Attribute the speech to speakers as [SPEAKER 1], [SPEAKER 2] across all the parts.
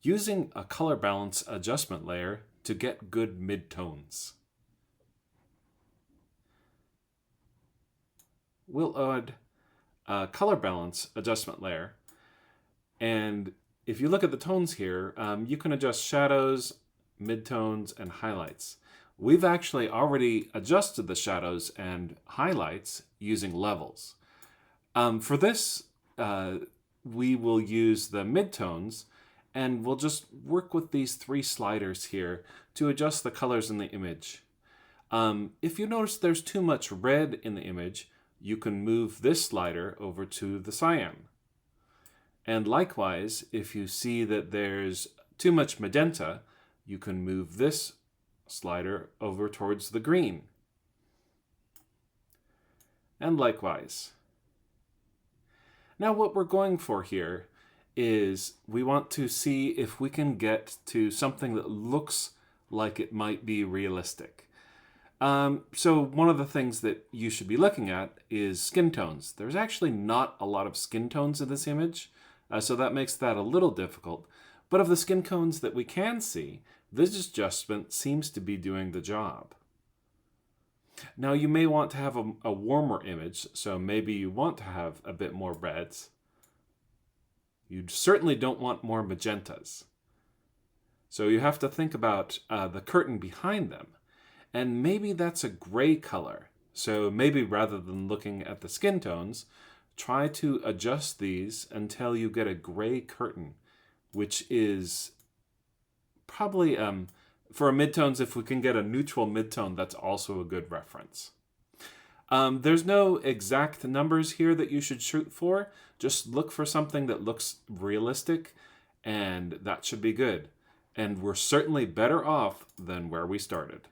[SPEAKER 1] using a color balance adjustment layer to get good midtones. We'll add a color balance adjustment layer, and if you look at the tones here, you can adjust shadows, midtones, and highlights. We've actually already adjusted the shadows and highlights using levels. For this, we will use the midtones, and we'll just work with these 3 sliders here to adjust the colors in the image. If you notice there's too much red in the image, you can move this slider over to the cyan. And likewise, if you see that there's too much magenta, you can move this slider over towards the green. And likewise. Now what we're going for here is we want to see if we can get to something that looks like it might be realistic. So one of the things that you should be looking at is skin tones. There's actually not a lot of skin tones in this image, so that makes that a little difficult. But of the skin tones that we can see, this adjustment seems to be doing the job. Now you may want to have a warmer image, so maybe you want to have a bit more reds. You certainly don't want more magentas. So you have to think about the curtain behind them. And maybe that's a gray color. So maybe rather than looking at the skin tones, try to adjust these until you get a gray curtain, which is probably, for a midtones, if we can get a neutral midtone, that's also a good reference. There's no exact numbers here that you should shoot for. Just look for something that looks realistic, and that should be good. And we're certainly better off than where we started.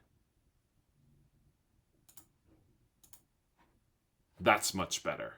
[SPEAKER 1] That's much better.